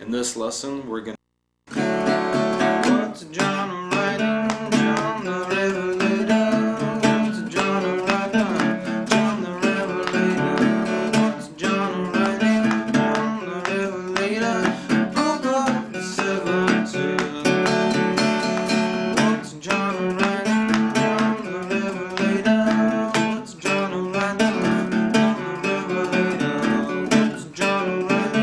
In this lesson, we're going to... What's John writing? John the Revelator. What's John writing? John the Revelator. What's John writing? John the Revelator. Book of the seven seals. What's John writing? John the Revelator. What's John writing? John the Revelator. What's John writing?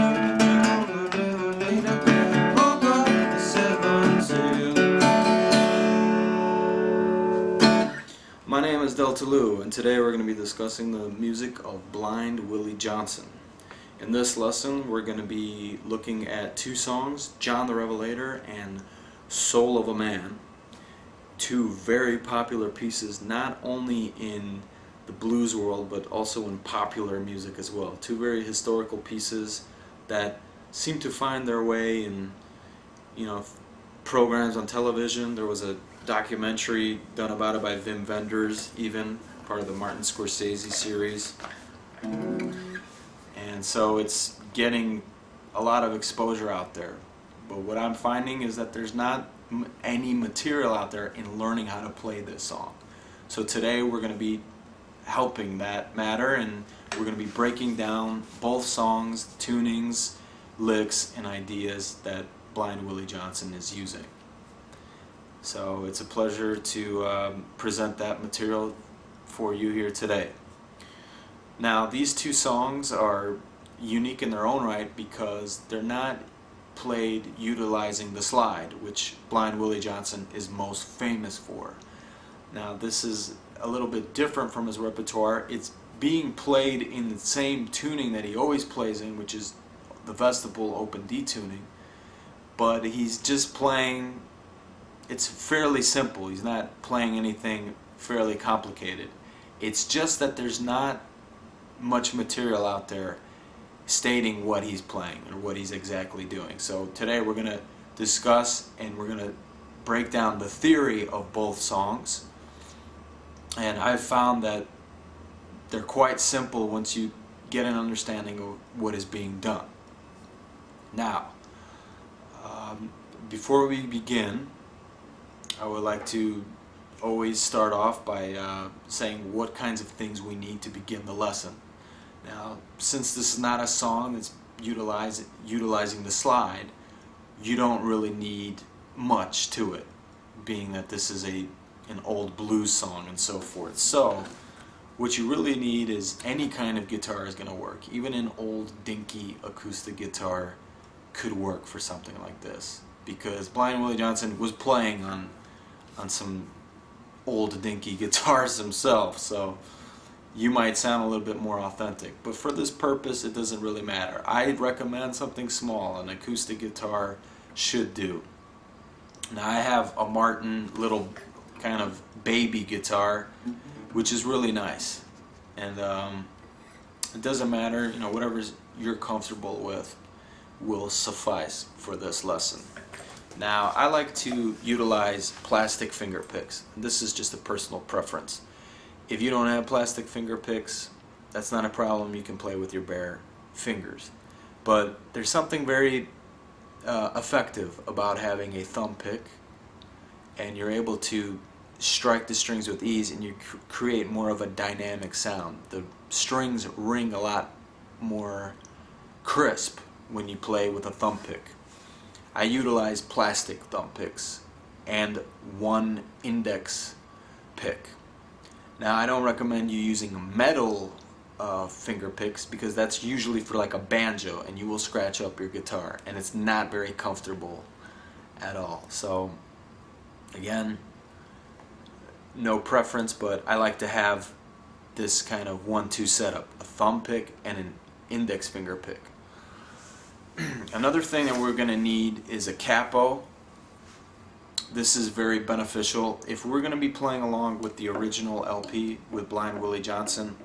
My name is Delta Lou, and today we're going to be discussing the music of Blind Willie Johnson. In this lesson, we're going to be looking at two songs, John the Revelator and Soul of a Man. Two very popular pieces, not only in the blues world, but also in popular music as well. Two very historical pieces that seem to find their way in, programs on television. There was a documentary done about it by Wim Wenders, even part of the Martin Scorsese series, and so it's getting a lot of exposure out there. But what I'm finding is that there's not any material out there in learning how to play this song. So today we're going to be helping that matter, and we're going to be breaking down both songs, tunings, licks, and ideas that Blind Willie Johnson is using. So it's a pleasure to present that material for you here today. Now, these two songs are unique in their own right because they're not played utilizing the slide, which Blind Willie Johnson is most famous for. Now, this is a little bit different from his repertoire. It's being played in the same tuning that he always plays in, which is the vestibule open D tuning, but he's just playing. It's fairly simple. He's not playing anything fairly complicated. It's just that there's not much material out there stating what he's playing or what he's exactly doing. So today we're going to discuss and we're going to break down the theory of both songs. And I've found that they're quite simple once you get an understanding of what is being done. Now, before we begin, I would like to always start off by saying what kinds of things we need to begin the lesson. Now, since this is not a song that's utilizing the slide, you don't really need much to it, being that this is an old blues song and so forth. So, what you really need is any kind of guitar is going to work. Even an old dinky acoustic guitar could work for something like this, because Blind Willie Johnson was playing on some old dinky guitars himself, so you might sound a little bit more authentic. But for this purpose, it doesn't really matter. I'd recommend something small. An acoustic guitar should do. Now, I have a Martin little kind of baby guitar, which is really nice, and it doesn't matter, whatever you're comfortable with will suffice for this lesson. Now, I like to utilize plastic finger picks. This is just a personal preference. If you don't have plastic finger picks, that's not a problem. You can play with your bare fingers. But there's something very effective about having a thumb pick, and you're able to strike the strings with ease, and you create more of a dynamic sound. The strings ring a lot more crisp when you play with a thumb pick. I utilize plastic thumb picks and one index pick. Now, I don't recommend you using metal finger picks, because that's usually for like a banjo, and you will scratch up your guitar, and it's not very comfortable at all. So again, no preference, but I like to have this kind of 1-2 setup: a thumb pick and an index finger pick. Another thing that we're going to need is a capo. This is very beneficial. If we're going to be playing along with the original LP with Blind Willie Johnson,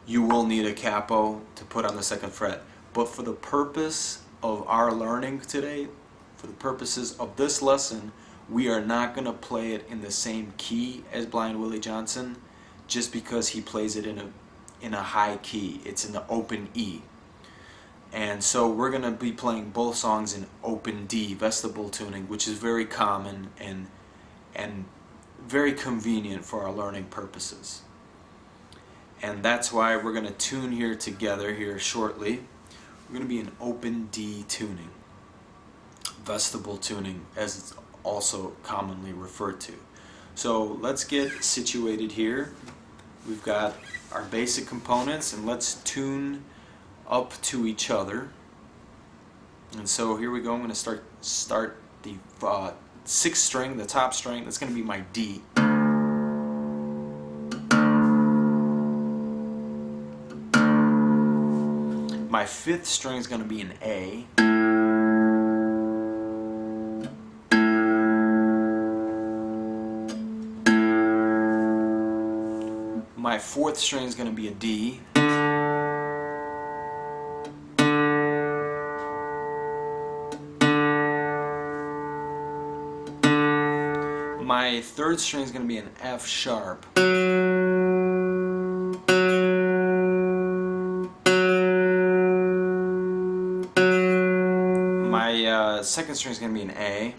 you will need a capo to put on the second fret. But for the purpose of our learning today, for the purposes of this lesson, we are not going to play it in the same key as Blind Willie Johnson, just because he plays it in a high key. It's in the open E. And so we're going to be playing both songs in open D, vestibule tuning, which is very common and very convenient for our learning purposes. And that's why we're going to tune here together here shortly. We're going to be in open D tuning, vestibule tuning as it's also commonly referred to. So let's get situated here. We've got our basic components, and let's tune up to each other. And so here we go. I'm going to start the 6th string, the top string. That's going to be my D. My 5th string is going to be an A. My 4th string is going to be a D. My 3rd string is going to be an F sharp. My 2nd string is going to be an A.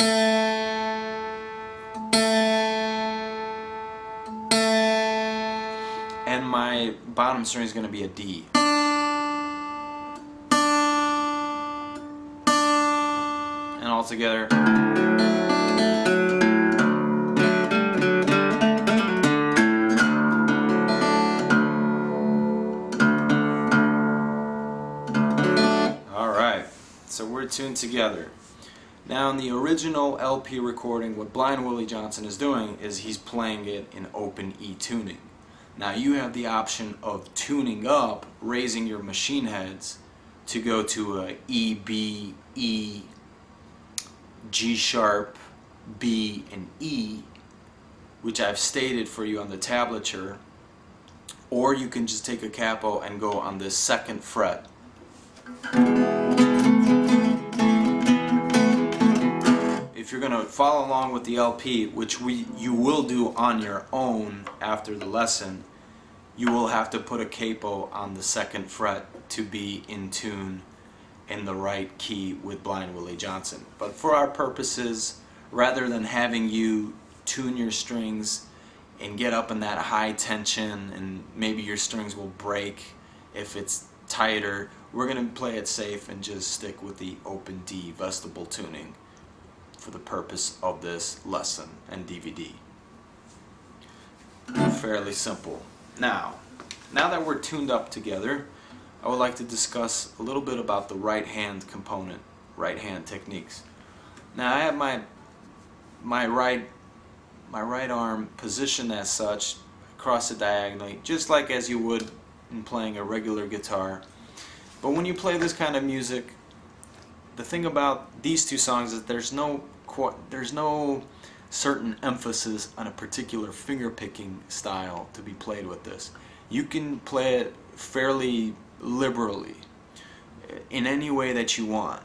And my bottom string is going to be a D. And all together. Alright, so we're tuned together. Now in the original LP recording, what Blind Willie Johnson is doing is he's playing it in open E tuning. Now you have the option of tuning up, raising your machine heads to go to a E, B, E, G sharp, B, and E, which I've stated for you on the tablature, or you can just take a capo and go on the 2nd fret. If you're going to follow along with the LP, which you will do on your own after the lesson, you will have to put a capo on the 2nd fret to be in tune in the right key with Blind Willie Johnson. But for our purposes, rather than having you tune your strings and get up in that high tension and maybe your strings will break if it's tighter, we're going to play it safe and just stick with the open D vestibule tuning for the purpose of this lesson and DVD. Fairly simple. Now that we're tuned up together, I would like to discuss a little bit about the right hand component, right hand techniques. Now I have my right arm positioned as such, across it diagonally, just like as you would in playing a regular guitar. But when you play this kind of music, the thing about these two songs is there's no certain emphasis on a particular finger picking style to be played with this. You can play it fairly liberally in any way that you want,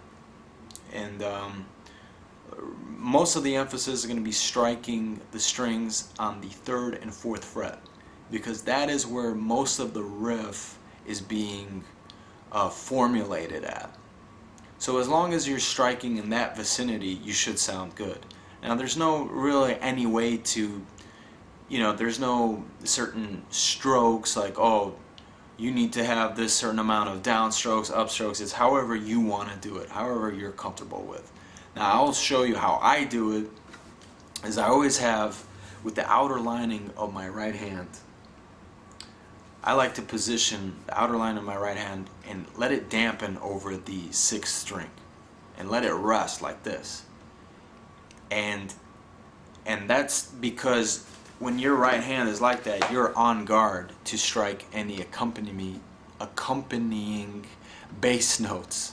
and most of the emphasis is going to be striking the strings on the 3rd and 4th fret, because that is where most of the riff is being formulated at. So as long as you're striking in that vicinity, you should sound good. Now there's no really any way to, there's no certain strokes like, oh, you need to have this certain amount of downstrokes, upstrokes. It's however you want to do it, however you're comfortable with. Now I'll show you how I do it, is I always have, with the outer lining of my right hand, I like to position the outer line of my right hand and let it dampen over the 6th string and let it rest like this. And that's because when your right hand is like that, you're on guard to strike any accompanying bass notes.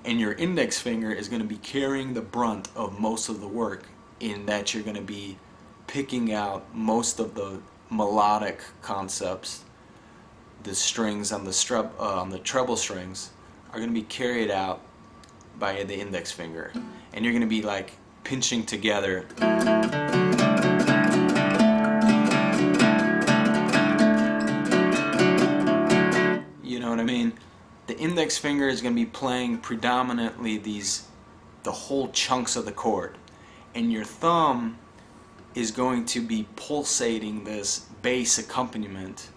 And your index finger is going to be carrying the brunt of most of the work, in that you're going to be picking out most of the melodic concepts. The strings on the treble strings are going to be carried out by the index finger, and you're going to be like pinching together. You know what I mean? The index finger is going to be playing predominantly the whole chunks of the chord, and your thumb is going to be pulsating this bass accompaniment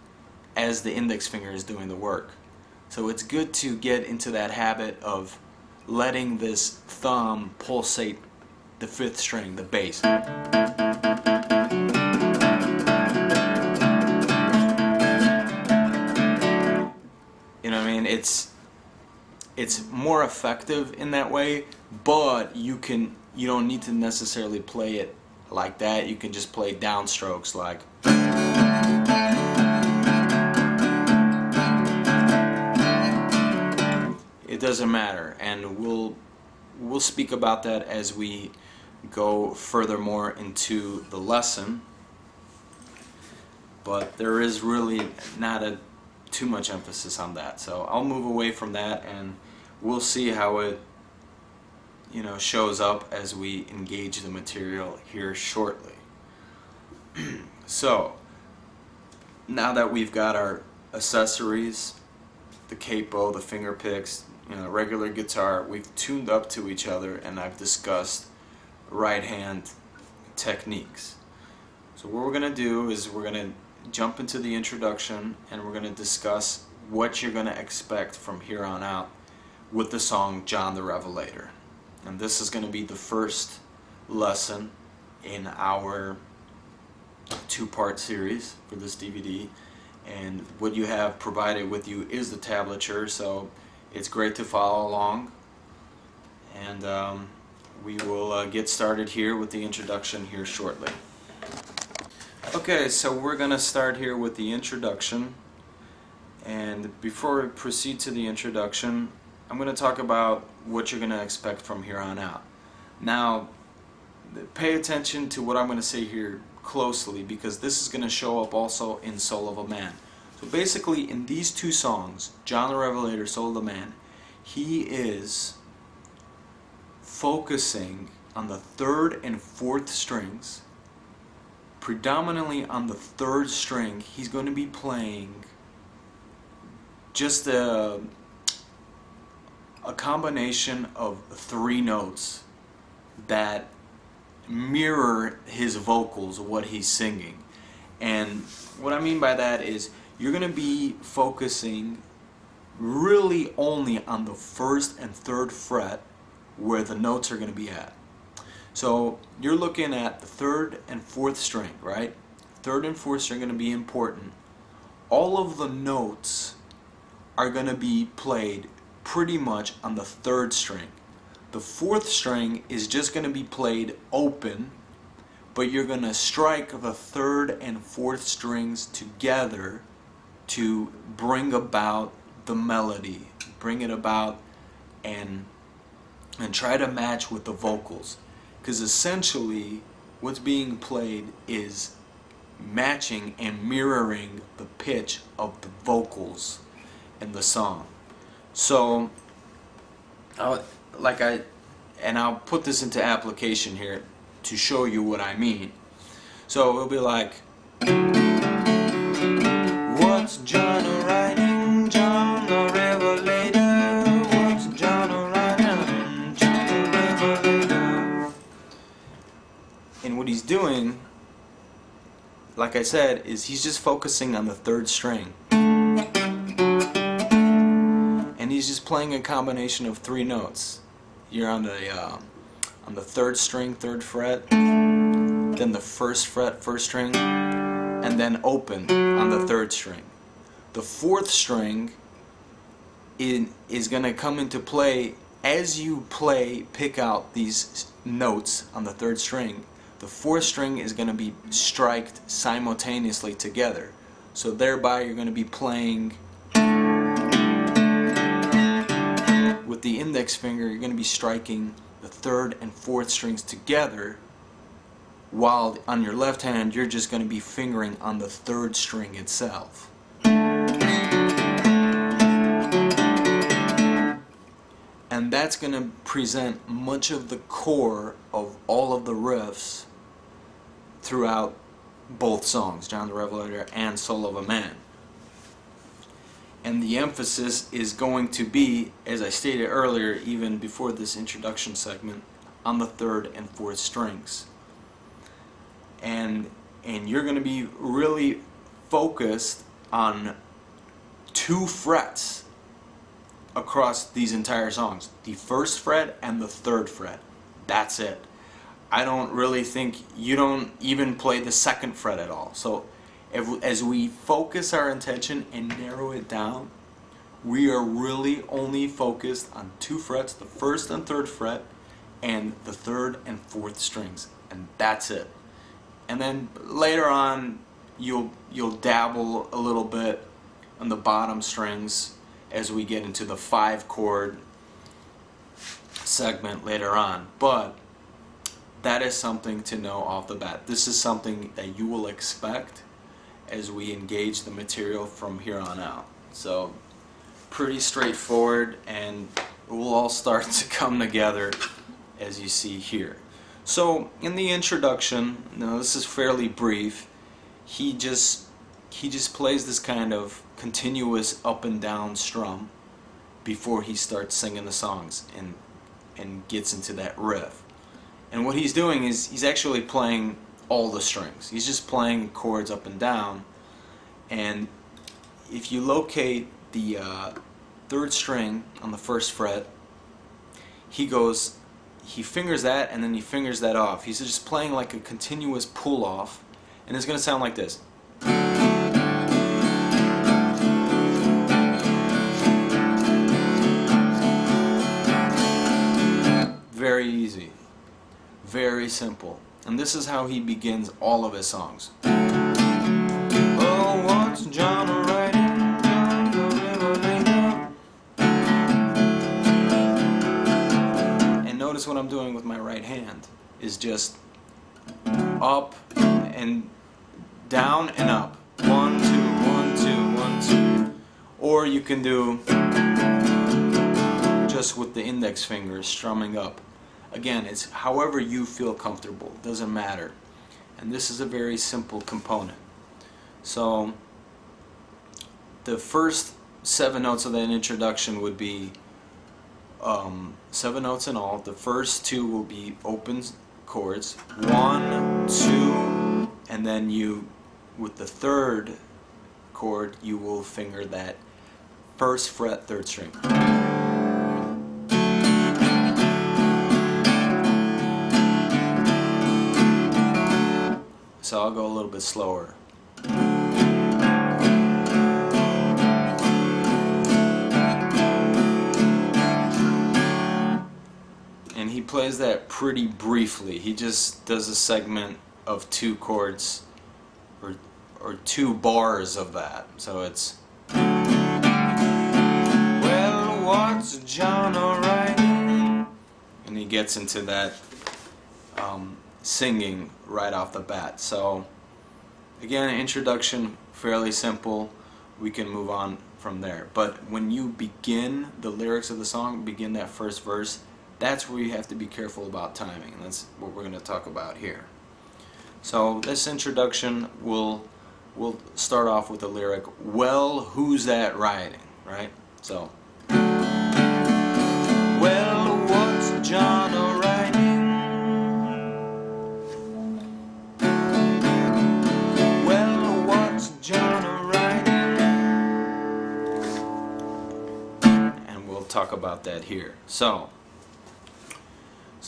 as the index finger is doing the work. So it's good to get into that habit of letting this thumb pulsate the fifth string, the bass. You know what I mean? It's more effective in that way, but you don't need to necessarily play it like that. You can just play downstrokes like. It doesn't matter, and we'll speak about that as we go furthermore into the lesson. But there is really not too much emphasis on that, so I'll move away from that, and we'll see how it shows up as we engage the material here shortly. So now that we've got our accessories, the capo, the finger picks, the regular guitar, we've tuned up to each other, and I've discussed right hand techniques. So what we're going to do is we're going to jump into the introduction, and we're going to discuss what you're going to expect from here on out with the song John the Revelator. And this is going to be the first lesson in our two-part series for this DVD, and what you have provided with you is the tablature, so it's great to follow along. And we will get started here with the introduction here shortly. Okay, so we're going to start here with the introduction, and before we proceed to the introduction, I'm going to talk about what you're going to expect from here on out. Now, pay attention to what I'm going to say here closely, because this is going to show up also in Soul of a Man. So basically, in these two songs, John the Revelator, Soul of a Man, he is focusing on the third and fourth strings. Predominantly on the third string, he's going to be playing just a combination of three notes that mirror his vocals, what he's singing. And what I mean by that is you're going to be focusing really only on the first and third fret where the notes are going to be at. So you're looking at the third and fourth string, right? Third and fourth string are going to be important. All of the notes are going to be played pretty much on the third string. The fourth string is just going to be played open, but you're going to strike the third and fourth strings together to bring about the melody, bring it about, and try to match with the vocals. Because essentially what's being played is matching and mirroring the pitch of the vocals in the song. So I'll put this into application here to show you what I mean. So it'll be like, what's John writing? John the Revelator. What's John writing? John the Revelator. And what he's doing, like I said, is he's just focusing on the third string. And he's just playing a combination of three notes. You're on the third string, third fret, then the first fret, first string, and then open on the third string. The fourth string is going to come into play as you pick out these notes on the third string. The fourth string is going to be striked simultaneously together. So thereby you're going to be playing with the index finger, you're going to be striking the third and fourth strings together, while on your left hand you're just going to be fingering on the third string itself. And that's going to present much of the core of all of the riffs throughout both songs, John the Revelator and Soul of a Man. And the emphasis is going to be, as I stated earlier, even before this introduction segment, on the third and fourth strings. And you're going to be really focused on 2 frets across these entire songs. The first fret and the third fret. That's it. I don't really think you don't even play the second fret at all. So as we focus our attention and narrow it down, we are really only focused on 2 frets, the first and third fret, and the third and fourth strings, and that's it. And then later on, you'll dabble a little bit on the bottom strings as we get into the 5-chord segment later on. But that is something to know off the bat. This is something that you will expect as we engage the material from here on out. So pretty straightforward, and it will all start to come together as you see here. So in the introduction, now this is fairly brief, he just plays this kind of continuous up and down strum before he starts singing the songs and gets into that riff. And what he's doing is he's actually playing all the strings. He's just playing chords up and down. And if you locate the third string on the first fret, he fingers that and then he fingers that off. He's just playing like a continuous pull off, and it's going to sound like this. Very easy, very simple, and this is how he begins all of his songs. Oh, what's John writing? John the Revelator. And notice what I'm doing with my right hand is just up and down and up. 1, 2, 1, 2, 1, 2. Or you can do just with the index finger strumming up. Again, it's however you feel comfortable, doesn't matter. And this is a very simple component. So the first 7 notes of that introduction would be 7 notes in all. The first 2 will be open chords, 1, 2, and then you, with the third chord, you will finger that first fret, third string. So I'll go a little bit slower. And he plays that pretty briefly. He just does a segment of 2 chords or 2 bars of that. So it's, well, what's John writing? And he gets into that singing right off the bat. So again, introduction, fairly simple. We can move on from there. But when you begin the lyrics of the song, begin that first verse, that's where you have to be careful about timing. And that's what we're going to talk about here. So this introduction will start off with the lyric, well, who's that riding, right? So, well, what's John riding? Well, what's John riding? And we'll talk about that here. So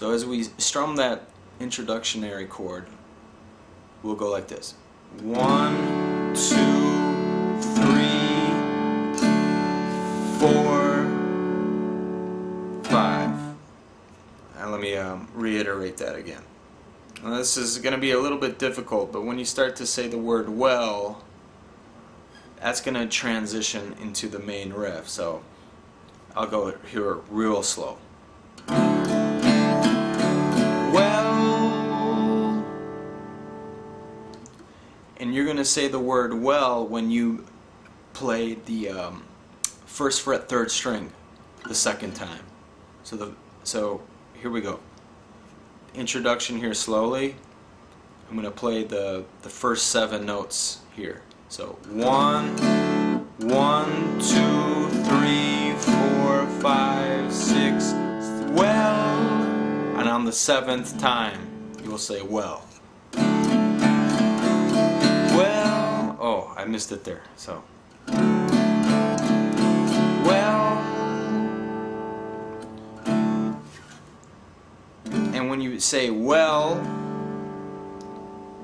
as we strum that introductionary chord, we'll go like this. 1, 2, 3, 4, 5. And let me reiterate that again. Now, this is going to be a little bit difficult, but when you start to say the word well, that's going to transition into the main riff. So I'll go here real slow. And you're going to say the word well when you play the first fret, third string the second time. So here we go. Introduction here slowly. I'm going to play the first 7 notes here. So 1, 1, 2, 3, 4, 5, 6, well. And on the 7th time, you will say well. Well, oh, I missed it there. So, well. And when you say well,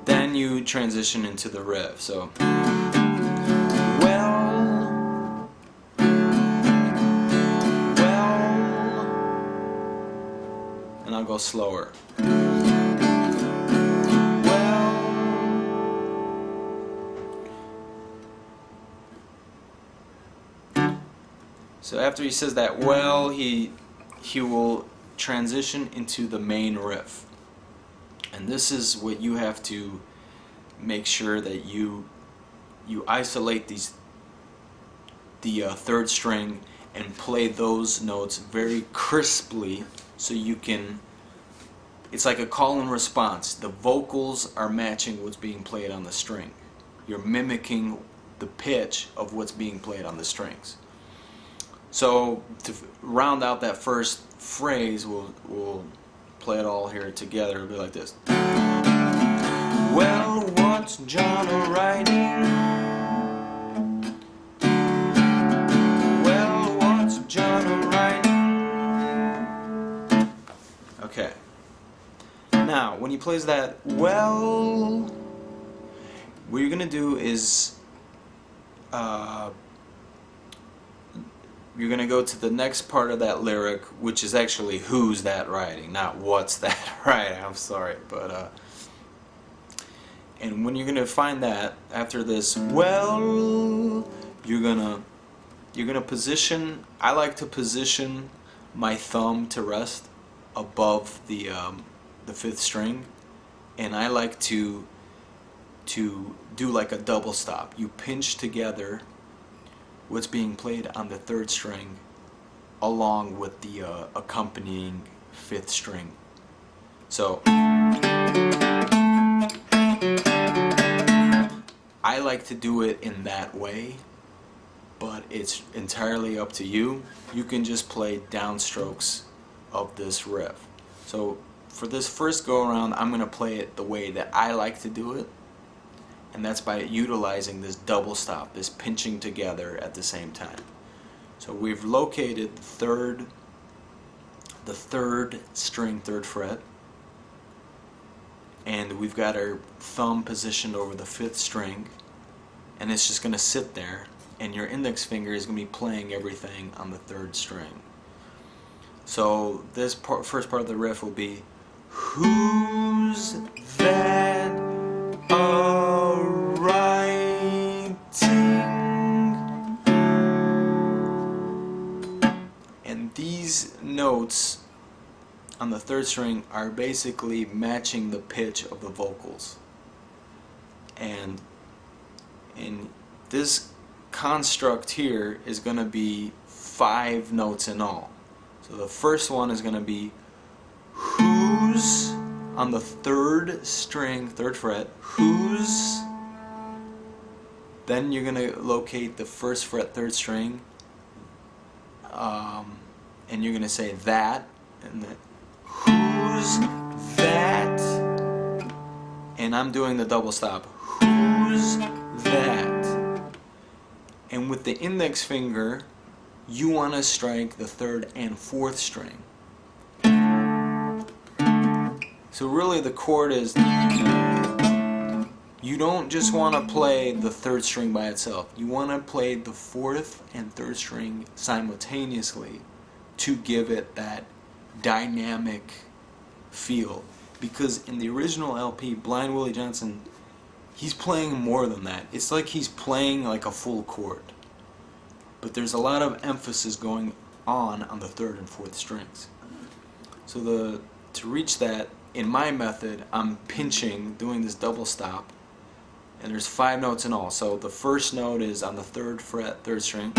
then you transition into the riff. So, well, and I'll go slower. So after he says that well, he will transition into the main riff. And this is what you have to make sure that you isolate the 3rd string and play those notes very crisply, so you can, it's like a call and response. The vocals are matching what's being played on the string. You're mimicking the pitch of what's being played on the strings. So to round out that first phrase, we'll play it all here together. It'll be like this. Well, what's John a-writing? Well, what's John a-writing? Okay. Now, when he plays that well, what you're gonna do is you're going to go to the next part of that lyric, which is actually who's that writing, not what's that writing. I'm sorry, but and when you're going to find that after this well, you're going to position, I like to position my thumb to rest above the 5th string, and I like to do like a double stop. You pinch together what's being played on the 3rd string along with the accompanying 5th string. So I like to do it in that way, but it's entirely up to you. You can just play downstrokes of this riff. So for this first go around, I'm going to play it the way that I like to do it. And that's by utilizing this double stop, this pinching together at the same time. So we've located the 3rd string, 3rd fret, and we've got our thumb positioned over the 5th string, and it's just going to sit there, and your index finger is going to be playing everything on the 3rd string. So this first part of the riff will be, who's that a-writing? And these notes on the 3rd string are basically matching the pitch of the vocals. And this construct here is going to be 5 notes in all. So the first one is going to be who's on the 3rd string, 3rd fret, who's. Then you're going to locate the 1st fret, 3rd string, and you're going to say that, and then who's that, and I'm doing the double stop, who's that. And with the index finger, you want to strike the 3rd and 4th string. So really the chord is, you don't just want to play the 3rd string by itself. You want to play the 4th and 3rd string simultaneously to give it that dynamic feel. Because in the original LP, Blind Willie Johnson, he's playing more than that. It's like he's playing like a full chord. But there's a lot of emphasis going on the 3rd and 4th strings. So to reach that, in my method, I'm pinching, doing this double stop, and there's 5 notes in all. So the first note is on the 3rd fret, 3rd string,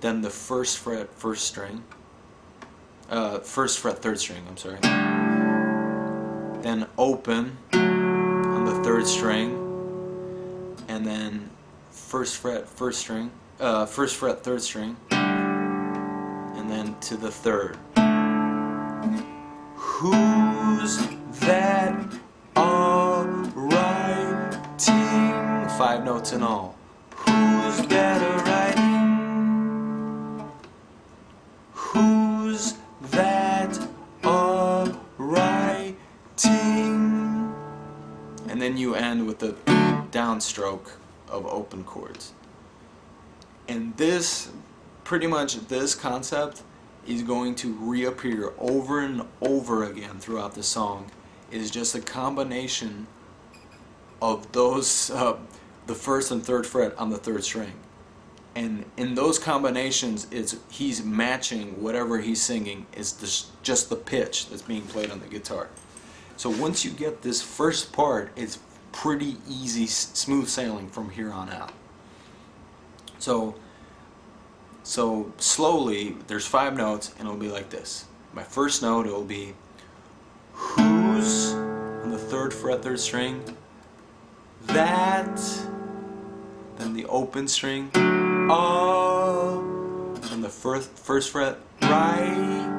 then the 1st fret, 1st string, 1st fret, 3rd string, I'm sorry, then open on the 3rd string, and then first fret, first string, first fret, third string, and then to the third. Who's that a-writing? 5 notes in all. Who's that a-writing? Who's that a-writing? And then you end with the downstroke of open chords. And this, pretty much this concept is going to reappear over and over again throughout the song. It is just a combination of those, the first and third fret on the third string. And in those combinations, he's matching whatever he's singing is just the pitch that's being played on the guitar. So once you get this first part, it's pretty easy, smooth sailing from here on out. So slowly, there's 5 notes, and it'll be like this. My first note, it'll be who's on the third fret, third string, that, then the open string, and the first fret, writing.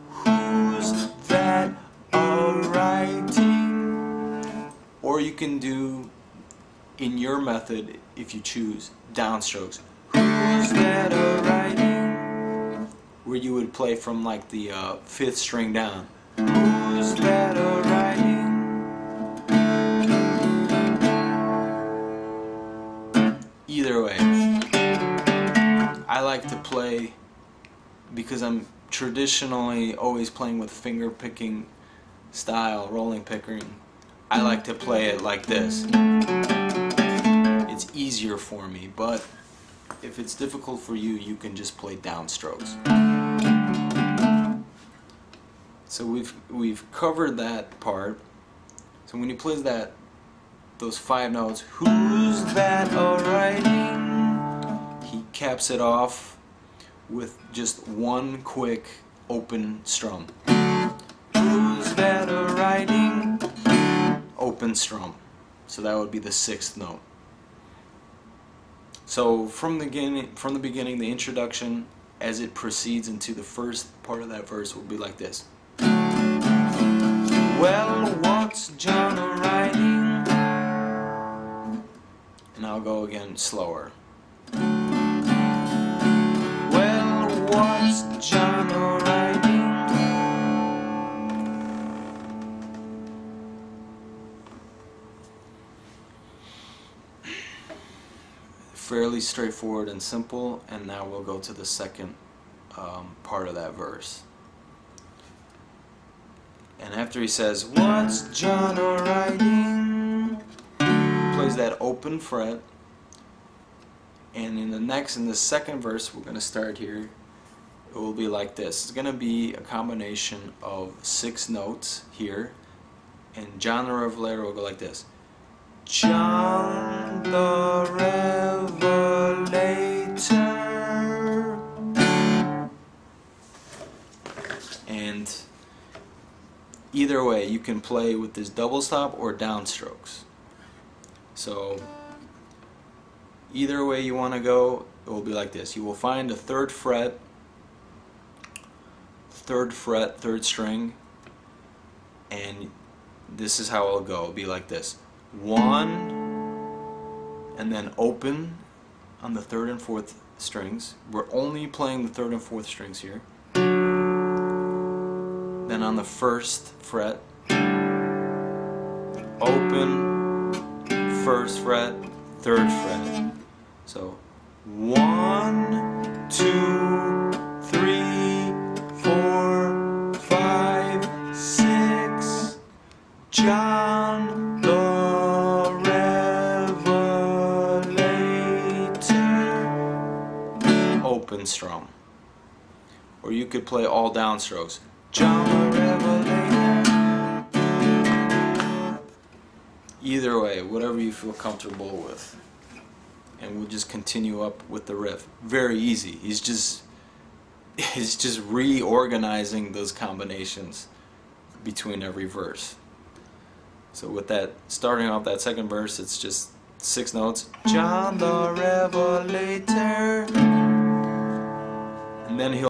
Who's that a-writing? Or you can do, in your method, if you choose, downstrokes. Who's that a-writing? Where you would play from like the 5th string down. Who's that a-writing? Either way, I like to play, because I'm traditionally always playing with finger picking style, rolling picking, I like to play it like this. It's easier for me, but if it's difficult for you, you can just play downstrokes. So we've covered that part. So when he plays those 5 notes, who's that a-writing? He caps it off with just one quick open strum. Who's that a-writing? Open strum. So that would be the 6th note. So from the beginning, the introduction, as it proceeds into the first part of that verse, will be like this. Well, what's John a-writing? And I'll go again slower. Well, what's John a-writing? Fairly straightforward and simple, and now we'll go to the second part of that verse. And after he says, what's John a-writing? He plays that open fret, and in the second verse, we're going to start here. It will be like this. It's going to be a combination of 6 notes here, and John the Revelator will go like this. John the Revelator. And either way, you can play with this double stop or downstrokes. So either way you want to go, it will be like this. You will find a third fret, third string, and this is how it'll go. It'll be like this. 1, and then open on the 3rd and 4th strings. We're only playing the 3rd and 4th strings here. Then on the 1st fret, open, 1st fret, 3rd fret. So 1, 2, 3, 4, 5, 6. John the Revelator. Open strum. Or you could play all downstrokes. John the Revelator. Either way, whatever you feel comfortable with. And we'll just continue up with the riff. Very easy. He's just reorganizing those combinations between every verse. So with that, starting off that second verse, it's just 6 notes. John the Revelator. And then he'll